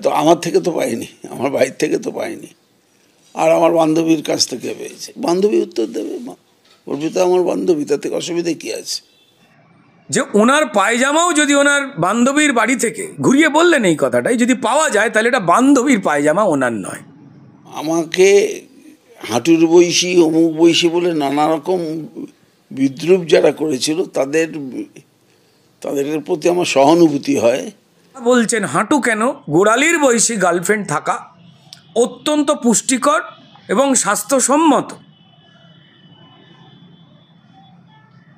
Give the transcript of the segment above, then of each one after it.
তো আমার থেকে তো পাইনি, আমার ভাইয়ের থেকে তো পাইনি, আর আমার বান্ধবীর কাছ থেকে পেয়েছে। বান্ধবী উত্তর দেবে, অর্পিতা আমার বান্ধবী, তাতে অসুবিধা কী আছে? যে ওনার পায়জামাও যদি ওনার বান্ধবীর বাড়ি থেকে, ঘুরিয়ে বললেন এই কথাটাই, যদি পাওয়া যায় তাহলে এটা বান্ধবীর পায়জামা, ওনার নয়। আমাকে হাঁটুর বয়সী, অমুক বয়সী বলে নানা রকম বিদ্রুপ যারা করেছিল তাদের প্রতি আমার সহানুভূতি হয়। বলছেন হাঁটু কেন? গোড়ালির বয়সী গার্লফ্রেন্ড থাকা অত্যন্ত পুষ্টিকর এবং স্বাস্থ্যসম্মত।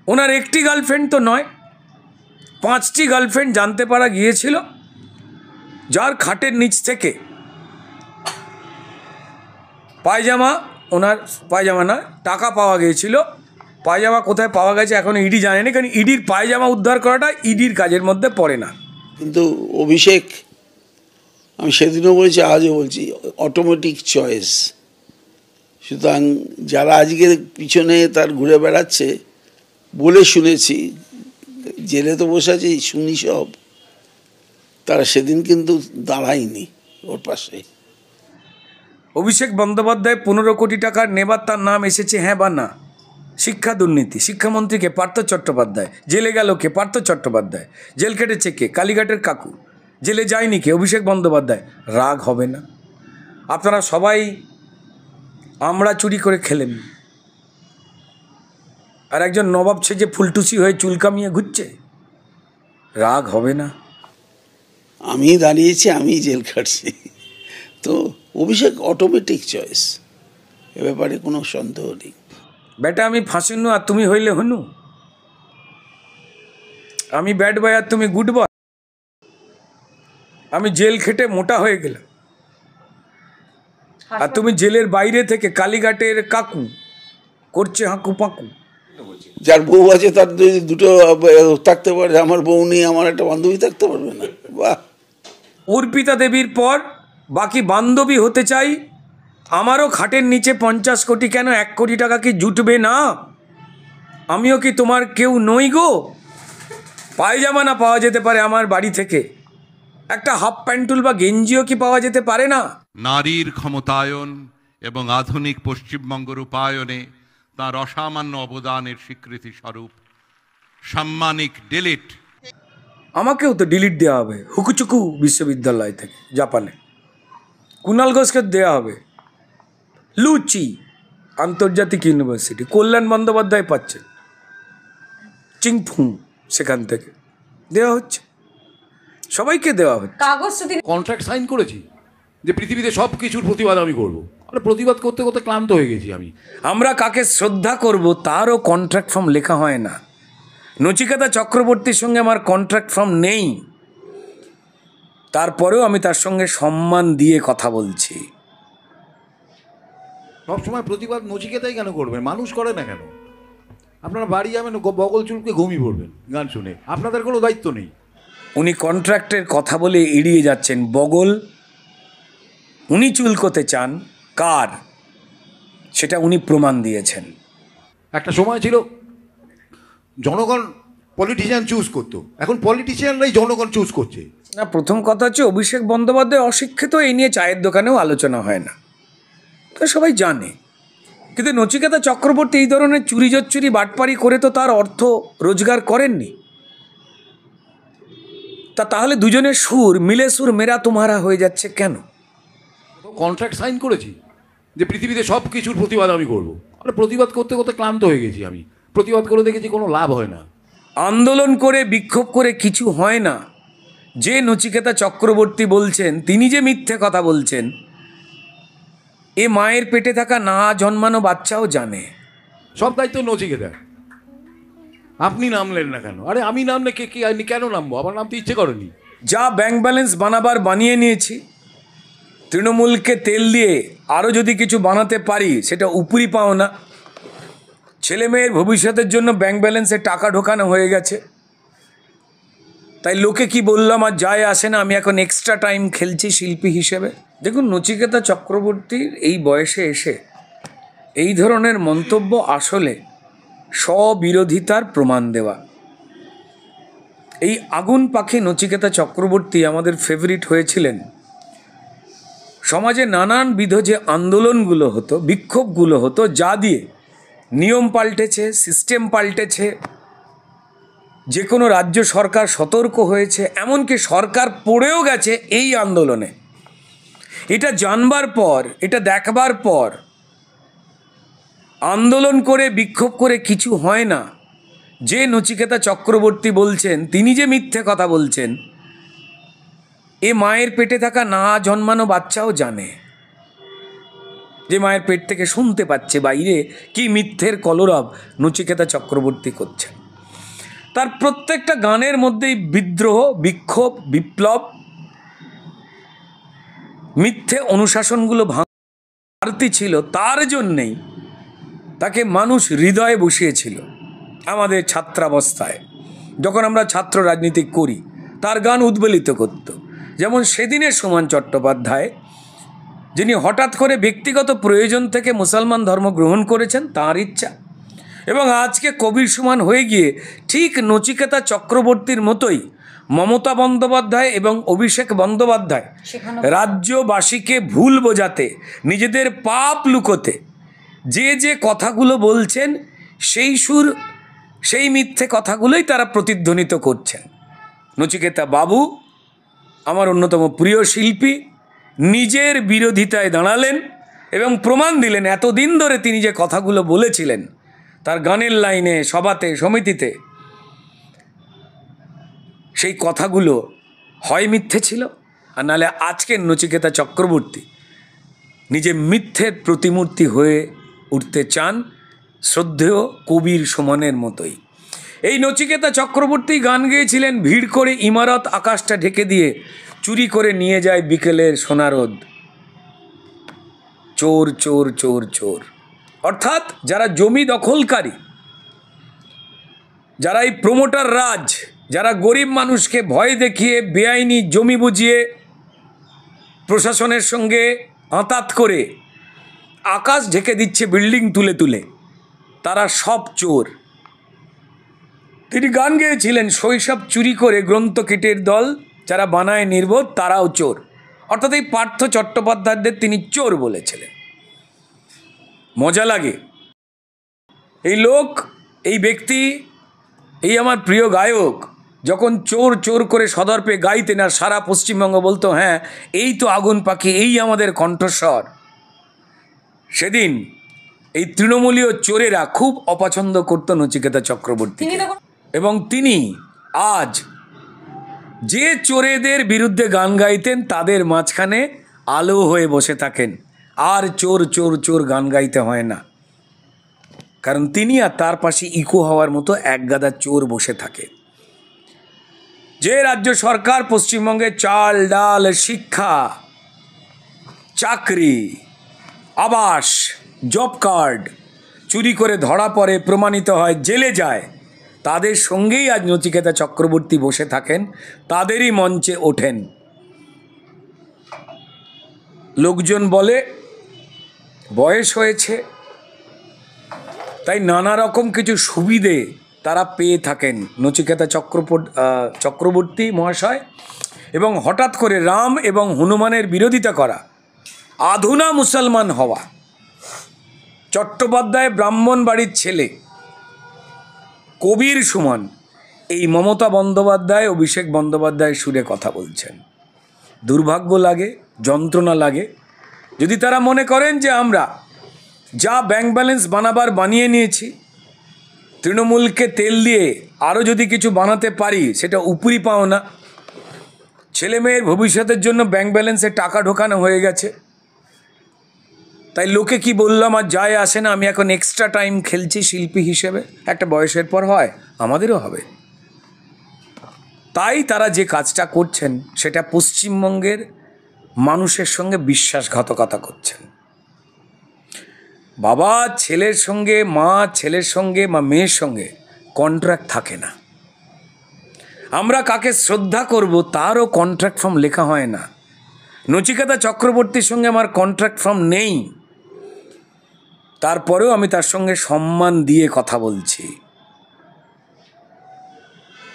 ওনার একটি গার্লফ্রেন্ড তো নয়, 5টি গার্লফ্রেন্ড জানতে পারা গিয়েছিল, যার খাটের নিচ থেকে পায়জামা, ওনার পায়জামা না, টাকা পাওয়া গিয়েছিল। পায়জামা কোথায় পাওয়া গেছে এখন ইডি জানেনি, কারণ ইডির পায়জামা উদ্ধার করাটা ইডির কাজের মধ্যে পড়ে না। কিন্তু অভিষেক, আমি সেদিনও বলেছি, আজও বলছি, অটোমেটিক চয়েস। সুতরাং যারা আজকে পিছনে তার ঘুরে বেড়াচ্ছে বলে শুনেছি, জেলে তো বসে আছে শুনি সব, তারা সেদিন কিন্তু দাঁড়ায়নি ওর পাশে। অভিষেক বন্দ্যোপাধ্যায় 15 কোটি টাকার নেবার তার নাম এসেছে, হ্যাঁ বা না? শিক্ষা দুর্নীতি, শিক্ষামন্ত্রীকে পার্থ চট্টোপাধ্যায়, জেলে গেল কে? পার্থ চট্টোপাধ্যায়। জেল কেটেছে কে? কালীঘাটের কাকু। জেলে যায়নি কে? অভিষেক বন্দ্যোপাধ্যায়। রাগ হবে না? আপনারা সবাই আমরা চুরি করে খেলেন, আর একজন নবাব সেজে ফুলটুসি হয়ে চুল কামিয়ে ঘুরছে, রাগ হবে না? আমি দাঁড়িয়েছি, আমি জেল খাটছি, তো অভিষেক অটোমেটিক চয়েস, এ ব্যাপারে কোনো সন্দেহ নেই। বেটা আমি ফাঁসিনু আর তুমি হইলে হনু, আমি ব্যাড বয় আর তুমি গুড বয়। আমি জেল খেটে মোটা হয়ে গেলাম, আর তুমি জেলের বাইরে থেকে কালীঘাটের কাকু করছে হাঁকু পাঁকু। যার বউ আছে তার যদি দুটো থাকতে পারে, আমার বউ নেই, আমার একটা বান্ধবী থাকতে পারবে না? বাহ! অর্পিতা দেবীর পর বাকি বান্ধবী হতে চাই। আমারও খাটের নিচে 50 কোটি কেন, 1 কোটি টাকা কি জুটবে না? আমিও কি তোমার কেউ নই গো? পায়জামা না পাওয়া যেতে পারে আমার বাড়ি থেকে, একটা হাফ প্যান্টুল বা গেঞ্জিও কি পাওয়া যেতে পারে না? নারীর ক্ষমতায়ন এবং আধুনিক পশ্চিমবঙ্গ রূপায়ণে তার অসামান্য অবদানের স্বীকৃতি স্বরূপ সাম্মানিক ডিলিট। আমাকেও তো ডিলিট দেওয়া হবে হুকুচুকু বিশ্ববিদ্যালয় থেকে, জাপানে। কুণাল ঘোষকে দেওয়া হবে লুচি আন্তর্জাতিক ইউনিভার্সিটি, কল্যাণ বন্দ্যোপাধ্যায় পাচ্ছে চিংফু, সেখান থেকে দেওয়া হচ্ছে, সবাইকে দেওয়া হচ্ছে। কাগজ কন্ট্রাক্ট সাইন করেছি যে পৃথিবীতে সব কিছুর প্রতিবাদ আমি করবো, আর প্রতিবাদ করতে করতে ক্লান্ত হয়ে গেছি আমি। আমরা কাকে শ্রদ্ধা করব তারও কন্ট্রাক্ট ফর্ম লেখা হয় না। নচিকেতা চক্রবর্তীর সঙ্গে আমার কন্ট্রাক্ট ফর্ম নেই, তারপরেও আমি তার সঙ্গে সম্মান দিয়ে কথা বলছি। সবসময় প্রতিবাদ নচিকেতাই কেন করবেন? মানুষ করে না কেন? আপনারা বাড়ি যাবেন, বগল চুলকে ঘুমিয়ে পড়বেন গান শুনে, আপনাদের কোনো দায়িত্ব নেই। উনি কন্ট্রাক্টের কথা বলে এড়িয়ে যাচ্ছেন বগল। উনি চুলকোতে চান কার, সেটা উনি প্রমাণ দিয়েছেন। একটা সময় ছিল জনগণ পলিটিশিয়ান চুজ করতো, এখন পলিটিশিয়ানরাই জনগণ চুজ করছে। না, প্রথম কথা হচ্ছে অভিষেক বন্দ্যোপাধ্যায় অশিক্ষিত, এই নিয়ে চায়ের দোকানেও আলোচনা হয় না, তো সবাই জানে। কিন্তু নচিকেতা চক্রবর্তী এই ধরনের চুরি জচ্চুরি বাটপারি করে তো তার অর্থ রোজগার করেননি। তাহলে দুজনের সুর মিলে সুর মেরা তোমারা হয়ে যাচ্ছে কেন? কন্ট্রাক্ট সাইন করেছি যে পৃথিবীতে সব কিছুর প্রতিবাদ আমি করবো, আর প্রতিবাদ করতে করতে ক্লান্ত হয়ে গেছি আমি। প্রতিবাদ করে দেখেছি কোনো লাভ হয় না। আন্দোলন করে বিক্ষোভ করে কিছু হয় না। যে নচিকেতা চক্রবর্তী বলছেন, তিনি যে মিথ্যে কথা বলছেন এ মায়ের পেটে থাকা না জন্মানো বাচ্চাও জানে। সব দায়িত্ব নচিকেতা। আপনি নামলেন না কেন? আরে আমি নামলে কেন নামবো? আমার নামতে ইচ্ছে করেনি। যা ব্যাংক ব্যালেন্স বানাবার বানিয়ে নিয়েছি, তৃণমূলকে তেল দিয়ে আরও যদি কিছু বানাতে পারি সেটা উপরি পাও না। ছেলে মেয়ের ভবিষ্যতের জন্য ব্যাংক ব্যালেন্সে টাকা ঢোকানো হয়ে গেছে, তাই লোকে কি বললাম আর যায় আসে না, আমি এখন এক্সট্রা টাইম খেলছি শিল্পী হিসেবে। দেখুন, নচিকেতা চক্রবর্তীর এই বয়সে এসে এই ধরনের মন্তব্য আসলে স্ববিরোধিতার প্রমাণ দেওয়া। এই আগুন পাখি নচিকেতা চক্রবর্তী আমাদের ফেভারিট হয়েছিলেন সমাজে নানানবিধ যে আন্দোলনগুলো হতো, বিক্ষোভগুলো হতো, যা দিয়ে নিয়ম পাল্টেছে, সিস্টেম পাল্টেছে, যে কোনো রাজ্য সরকার সতর্ক হয়েছে, এমনকি সরকার পড়েও গেছে এই আন্দোলনে। এটা জানবার পর, এটা দেখবার পর আন্দোলন করে বিক্ষোভ করে কিছু হয় না। যে নচিকেতা চক্রবর্তী বলছেন, তিনি যে মিথ্যে কথা বলছেন, এ মায়ের পেটে থাকা না জন্মানো বাচ্চাও জানে, যে মায়ের পেট থেকে শুনতে পাচ্ছে বাইরে কি মিথ্যের কলরব নচিকেতা চক্রবর্তী করছেন। তার প্রত্যেকটা গানের মধ্যেই বিদ্রোহ, বিক্ষোভ, বিপ্লব, মিথ্যে অনুশাসনগুলো ভাঙতি ছিল। তার জন্যেই তাকে মানুষ হৃদয়ে বসিয়েছিল। আমাদের ছাত্রাবস্থায় যখন আমরা ছাত্র রাজনীতি করি, তার গান উদ্বেলিত করত। যেমন সেদিনের সুমন চট্টোপাধ্যায়, যিনি হঠাৎ করে ব্যক্তিগত প্রয়োজন থেকে মুসলমান ধর্ম গ্রহণ করেছেন, তাঁর ইচ্ছা, এবং আজকে কবির সুমন হয়ে গিয়ে ঠিক নচিকেতা চক্রবর্তীর মতোই মমতা বন্দ্যোপাধ্যায় এবং অভিষেক বন্দ্যোপাধ্যায় রাজ্যবাসীকে ভুল বোঝাতে, নিজেদের পাপ লুকোতে যে যে কথাগুলো বলছেন, সেই সুর, সেই মিথ্যে কথাগুলোই তারা প্রতিধ্বনিত করছেন। নচিকেতা বাবু, আমার অন্যতম প্রিয় শিল্পী, নিজের বিরোধিতায় দাঁড়ালেন এবং প্রমাণ দিলেন এতদিন ধরে তিনি যে কথাগুলো বলেছিলেন তার গানের লাইনে, সভাতে, সমিতিতে, সেই কথাগুলো হয় মিথ্যে ছিল, আর নাহলে আজকের নচিকেতা চক্রবর্তী নিজে মিথ্যের প্রতিমূর্তি হয়ে উঠতে চান, শ্রদ্ধেয় কবির সুমনের মতোই। এই নচিকেতা চক্রবর্তী গান গেয়েছিলেন, ভিড় করে ইমারত আকাশটা ঢেকে দিয়ে চুরি করে নিয়ে যায় বিকেলের সোনারোদ, চোর চোর চোর চোর। অর্থাৎ যারা জমি দখলকারী, যারা এই প্রমোটার রাজ, যারা গরিব মানুষকে ভয় দেখিয়ে বেআইনি জমি বুঝিয়ে প্রশাসনের সঙ্গে আঁতাত করে আকাশ ঢেকে দিচ্ছে বিল্ডিং তুলে তুলে, তারা সব চোর। তিনি গান গেয়েছিলেন, শৈশব চুরি করে গ্রন্থকীটের দল, যারা বানায় নির্বোধ তারাও চোর। অর্থাৎ এই পার্থ চট্টোপাধ্যায়দের তিনি চোর বলেছিলেন। মজা লাগে। এই লোক, এই ব্যক্তি, এই আমার প্রিয় গায়ক যখন চোর চোর করে সদর্পে গাইতেন আর সারা পশ্চিমবঙ্গ বলতো হ্যাঁ এই তো আগুন পাখি, এই আমাদের কণ্ঠস্বর, সেদিন এই তৃণমূলীয় চোরেরা খুব অপছন্দ করত নচিকেতা চক্রবর্তী। এবং তিনি আজ যে চোরেদের বিরুদ্ধে গান গাইতেন তাদের মাঝখানে আলো হয়ে বসে থাকেন। আর চোর চোর চোর গান গাইতে হয় না, কারণ তিনি আর তার পাশে ইকো হওয়ার মতো একগাদা চোর বসে থাকে। যে রাজ্য সরকার পশ্চিমবঙ্গে চাল ডাল, শিক্ষা, চাকরি, আবাস, জব কার্ড চুরি করে ধরা পড়ে, প্রমাণিত হয়, জেলে যায়, তাদের সঙ্গেই আজ নচিকেতা চক্রবর্তী বসে থাকেন, তাদেরই মঞ্চে ওঠেন। লোকজন বলে বয়স হয়েছে, তাই নানা রকম কিছু সুবিধে তারা পেয়ে থাকেন নচিকেতা চক্রবর্তী মহাশয়। এবং হঠাৎ করে রাম এবং হনুমানের বিরোধিতা করা, আধুনা মুসলমান হওয়া, চট্টোপাধ্যায় ব্রাহ্মণ বাড়ির ছেলে, কবির সুমন, এই মমতা বন্দ্যোপাধ্যায়, অভিষেক বন্দ্যোপাধ্যায় সুরে কথা বলছেন। দুর্ভাগ্য লাগে, যন্ত্রণা লাগে যদি তারা মনে করেন যে আমরা যা ব্যাংক ব্যালেন্স বানাবার বানিয়ে নিয়েছি, তৃণমূলকে তেল দিয়ে আরও যদি কিছু বানাতে পারি সেটা উপরি পাওনা, ছেলে মেয়ের ভবিষ্যতের জন্য ব্যাংক ব্যালেন্সে টাকা ঢোকানো হয়ে গেছে, তাই লোকে কি বললাম আর যায় আসে না, আমি এখন এক্সট্রা টাইম খেলছি শিল্পী হিসেবে, একটা বয়সের পর হয়, আমাদেরও হবে। তাই তারা যে কাজটা করছেন সেটা পশ্চিমবঙ্গের মানুষের সঙ্গে বিশ্বাসঘাতকতা করছেন। বাবা ছেলের সঙ্গে, মা ছেলের সঙ্গে, বা মেয়ের সঙ্গে কন্ট্রাক্ট থাকে না। আমরা কাকে শ্রদ্ধা করব তারও কন্ট্রাক্ট ফর্ম লেখা হয় না। নচিকেতা চক্রবর্তীর সঙ্গে আমার কন্ট্রাক্ট ফর্ম নেই, তারপরেও আমি তার সঙ্গে সম্মান দিয়ে কথা বলছি।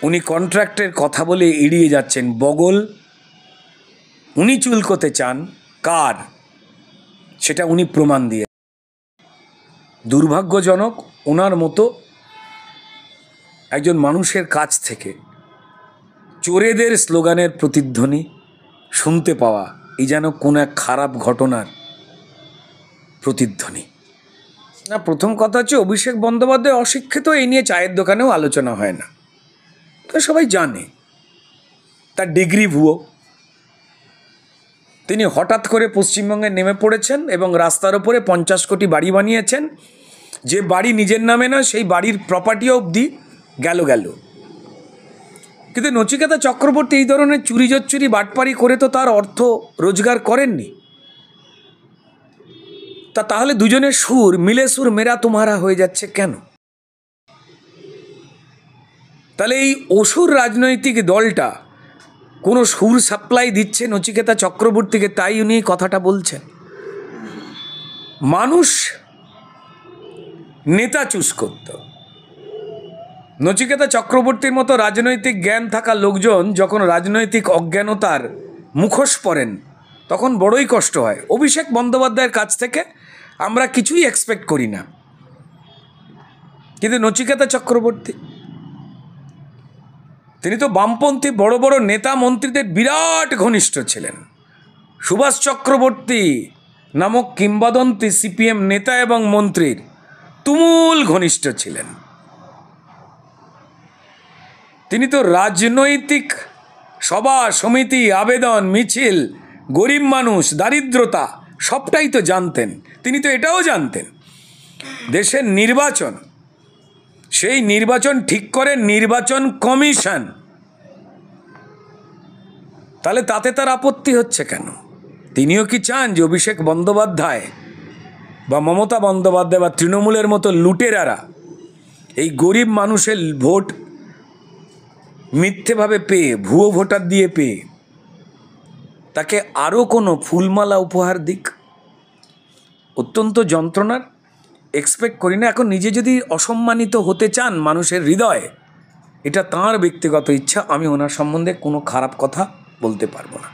উনি কন্ট্রাক্টের কথা বলে এড়িয়ে যাচ্ছেন, বগল উনি চুলকোতে চান, কার সেটা উনি প্রমাণ দিয়ে। দুর্ভাগ্যজনক ওনার মতো একজন মানুষের কাছ থেকে চোরেদের স্লোগানের প্রতিধ্বনি শুনতে পাওয়া এই যেন কোন এক খারাপ ঘটনার প্রতিধ্বনি। না, প্রথম কথা হচ্ছে অভিষেক বন্দ্যোপাধ্যায় অশিক্ষিত, এই নিয়ে চায়ের দোকানেও আলোচনা হয় না, তো সবাই জানে তার ডিগ্রি ভুয়ো। তিনি হঠাৎ করে পশ্চিমবঙ্গে নেমে পড়েছেন এবং রাস্তার ওপরে 50 কোটি বাড়ি বানিয়েছেন। যে বাড়ি নিজের নামে না সেই বাড়ির প্রপার্টিও অবধি গেল। কিন্তু নচিকেতা চক্রবর্তী এই ধরনের চুরি জচ্চুরি বাটপারি করে তো তার অর্থ রোজগার করেননি। তাহলে দুজনের সুর মিলে সুর মেরা তোমারা হয়ে যাচ্ছে কেন? তাহলে এই অসুর রাজনৈতিক দলটা কোনো সুর সাপ্লাই দিচ্ছে নচিকেতা চক্রবর্তীকে, তাই উনি কথাটা বলছেন। মানুষ নেতা চুজ করত। নচিকেতা চক্রবর্তীর মতো রাজনৈতিক জ্ঞান থাকা লোকজন যখন রাজনৈতিক অজ্ঞানতার মুখোশ পরেন তখন বড়ই কষ্ট হয়। অভিষেক বন্দ্যোপাধ্যায়ের কাছ থেকে আমরা কিছুই এক্সপেক্ট করি না, কিন্তু নচিকেতা চক্রবর্তী তিনি তো বামপন্থী বড় বড় নেতা মন্ত্রীদের বিরাট ঘনিষ্ঠ ছিলেন। সুভাষ চক্রবর্তী নামক কিংবদন্তি সিপিএম নেতা এবং মন্ত্রীর তুমুল ঘনিষ্ঠ ছিলেন। তিনি তো রাজনৈতিক সভা সমিতি, আবেদন, মিছিল, গরিব মানুষ, দারিদ্রতা সবটাই তো জানতেন। তিনি তো এটাও জানতেন দেশের নির্বাচন, সেই নির্বাচন ঠিক করে নির্বাচন কমিশন। তাহলে তাতে তার আপত্তি হচ্ছে কেন? তিনিও কি চান যে অভিষেক বন্দ্যোপাধ্যায় বা মমতা বন্দ্যোপাধ্যায় বা তৃণমূলের মতো লুটেরারা এই গরিব মানুষের ভোট মিথ্যেভাবে পেয়ে, ভুয়ো ভোটার দিয়ে পেয়ে তাকে আরও কোনো ফুলমালা উপহার দিক? অত্যন্ত যন্ত্রণার। এক্সপেক্ট করি না। এখন নিজে যদি অসম্মানিত হতে চান মানুষের হৃদয়ে, এটা তাঁর ব্যক্তিগত ইচ্ছা, আমি ওনার সম্বন্ধে কোনো খারাপ কথা বলতে পারবো না।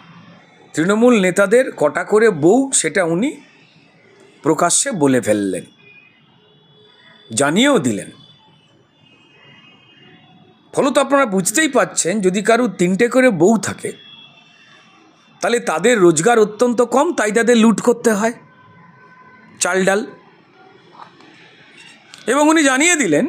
তৃণমূল নেতাদের কটা করে বউ সেটা উনি প্রকাশ্যে বলে ফেললেন, জানিয়েও দিলেন। ফলত আপনারা বুঝতেই পাচ্ছেন যদি কারো 3টে করে বউ থাকে তাহলে তাদের রোজগার অত্যন্ত কম, তাই তাদের লুট করতে হয় চাল ডাল। এবং উনি জানিয়ে দিলেন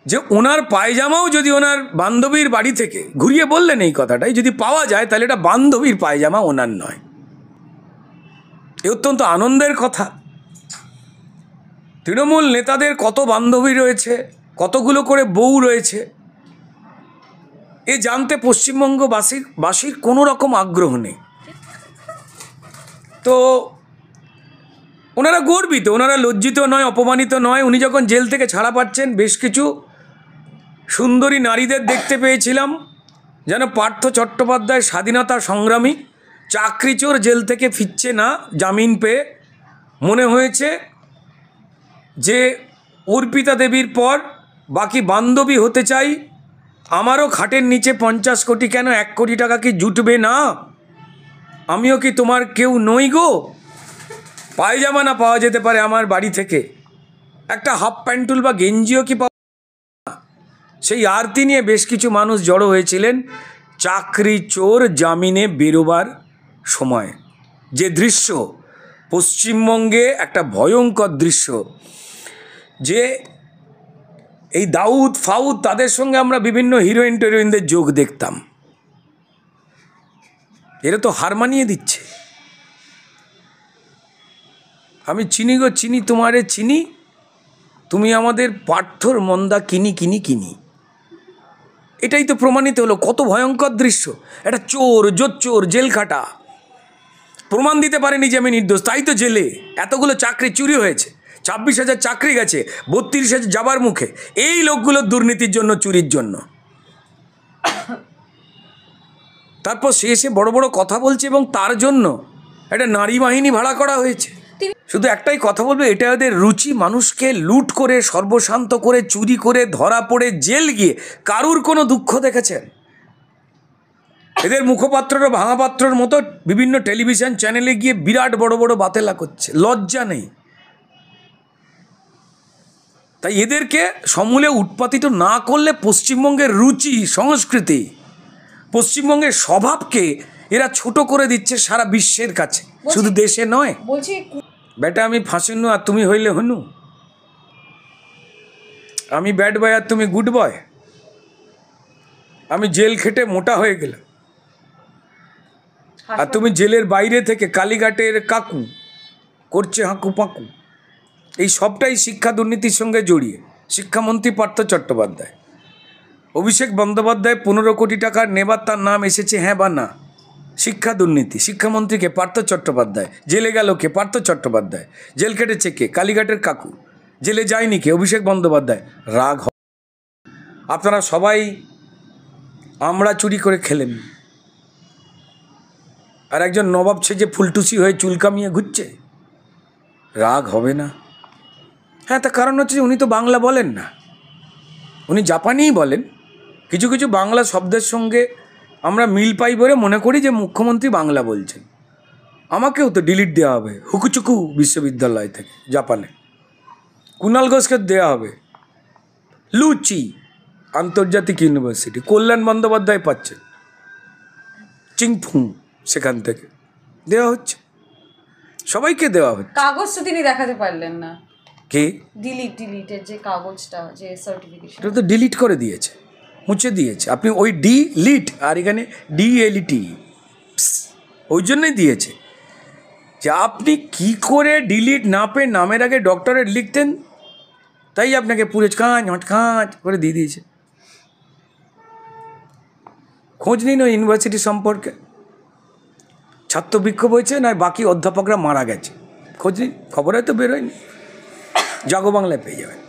যে ওনার পায়জামাও যদি ওনার বান্ধবীর বাড়ি থেকে, ঘুরিয়ে বললেন এই কথাটাই, যদি পাওয়া যায় তাহলে এটা বান্ধবীর পায়জামা, ওনার নয়। এ অত্যন্ত আনন্দের কথা। তৃণমূল নেতাদের কত বান্ধবী রয়েছে, কতগুলো করে বউ রয়েছে, এ জানতে পশ্চিমবঙ্গবাসীর কোনো রকম আগ্রহ নেই। তো ওনারা গর্বিত, ওনারা লজ্জিত নয়, অপমানিত নয়। উনি যখন জেল থেকে ছাড়া পাচ্ছেন বেশ কিছু সুন্দরী নারীদের দেখতে পেয়েছিলাম, যেন পার্থ চট্টোপাধ্যায় স্বাধীনতা সংগ্রামী চাকরিচোর জেল থেকে ফিরছে না জামিন পেয়ে। মনে হয়েছে যে অর্পিতা দেবীর পর বাকি বান্ধবী হতে চাই, আমারও খাটের নিচে 50 কোটি কেন 1 কোটি টাকা কি জুটবে না? আমিও কি তোমার কেউ নই গো? পায়জামা না পাওয়া যেতে পারে আমার বাড়ি থেকে, একটা হাফ প্যান্টুল বা গেঞ্জিও কি পাওয়া? সেই আরতি নিয়ে বেশ কিছু মানুষ জড়ো হয়েছিলেন চাকরি চোর জামিনে বেরোবার সময়। যে দৃশ্য পশ্চিমবঙ্গে একটা ভয়ঙ্কর দৃশ্য, যে এই দাউদ ফাউদ তাদের সঙ্গে আমরা বিভিন্ন হিরোইন টেরোইনদের যোগ দেখতাম, এরা তো হার মানিয়ে দিচ্ছে। আমি চিনি গো চিনি তোমারে চিনি, তুমি আমাদের পার্থর মন্দা কিনি কিনি কিনি। এটাই তো প্রমাণিত হলো। কত ভয়ঙ্কর দৃশ্য। একটা চোর, জোচ্চোর, জেল খাটা, প্রমাণ দিতে পারেনি যে আমি নির্দোষ, তাই তো জেলে। এতগুলো চাকরি চুরি হয়েছে, 26,000 চাকরি গেছে, 32,000 যাবার মুখে। এই লোকগুলোর দুর্নীতির জন্য, চুরির জন্য। তারপর সে এসে বড় বড় কথা বলছে এবং তার জন্য একটা নারী বাহিনী ভাড়া করা হয়েছে। শুধু একটাই কথা বলবো, এটা ওদের রুচি। মানুষকে লুট করে, সর্বশান্ত করে, চুরি করে, ধরা পড়ে জেল গিয়ে কারুর কোনো দুঃখ দেখেছেন? এদের মুখপাত্ররা ভাঙা পাত্রর মতো বিভিন্ন টেলিভিশন চ্যানেলে গিয়ে বিরাট বড় বড় বাতেলা করছে, লজ্জা নেই। তাই এদেরকে সমূলে উৎপাদিত না করলে পশ্চিমবঙ্গের রুচি, সংস্কৃতি, পশ্চিমবঙ্গের স্বভাবকে এরা ছোট করে দিচ্ছে সারা বিশ্বের কাছে, শুধু দেশে নয়। বলছি বেটা আমি ফাঁসিনু আর তুমি হইলে হনু, আমি ব্যাড বয় আর তুমি গুড বয়, আমি জেল খেটে মোটা হয়ে গেলাম আর তুমি জেলের বাইরে থেকে কালীঘাটের কাকু করছে হাঁকু পাঁকু। এই সবটাই শিক্ষা দুর্নীতির সঙ্গে জড়িয়ে। শিক্ষামন্ত্রী পার্থ চট্টোপাধ্যায়, অভিষেক বন্দ্যোপাধ্যায় 15 কোটি টাকা নেবার তার নাম এসেছে, হ্যাঁ বা না? শিক্ষা দুর্নীতি। শিক্ষামন্ত্রীকে পার্থ চট্টোপাধ্যায়, জেলে গেল কে? পার্থ চট্টোপাধ্যায়। জেল কেটেছে কে? কালীঘাটের কাকু। জেলে যায়নি কে? অভিষেক বন্দ্যোপাধ্যায়। রাগ আপনারা সবাই আমরা চুরি করে খেলেন, আর একজন নবাব সেজে ফুলটুসি হয়ে চুল কামিয়ে ঘুরছে, রাগ হবে না? হ্যাঁ, তার কারণ হচ্ছে উনি তো বাংলা বলেন না, উনি জাপানিই বলেন। কিছু কিছু বাংলা শব্দের সঙ্গে আমরা মিল পাই বলে মনে করি যে মুখ্যমন্ত্রী বাংলা বলছেন। আমাকেও তো ডিলিট দেওয়া হবে হুকুচুকু বিশ্ববিদ্যালয় থেকে জাপানে, কুণাল ঘোষকে দেওয়া হবে লুচি আন্তর্জাতিক ইউনিভার্সিটি, কল্যাণ বন্দ্যোপাধ্যায় পাচ্ছে চিংফু, সেখান থেকে দেওয়া হচ্ছে, সবাইকে দেওয়া হচ্ছে। কাগজ তো তিনি দেখাতে পারলেন না, কে? ডিলিটের যে কাগজটা, যে সার্টিফিকেশন, এটা তো ডিলিট করে দিয়েছে, মুছে দিয়েছে। আপনি ওই ডিলিট আর এখানে ডিএলইটি, ওই জন্যই দিয়েছে যে আপনি কি করে ডিলিট না পেয়ে নামের আগে ডক্টরেট লিখতেন, তাই আপনাকে পুরো কাঁচ করে দিয়ে দিয়েছে। খোঁজ নিন ওই ইউনিভার্সিটি সম্পর্কে, ছাত্র বিক্ষোভ হয়েছে না বাকি অধ্যাপকরা মারা গেছে, খোঁজ নিন, খবর হয়তো বেরোয়নি, জাগো বাংলায় পেয়ে যাবেন।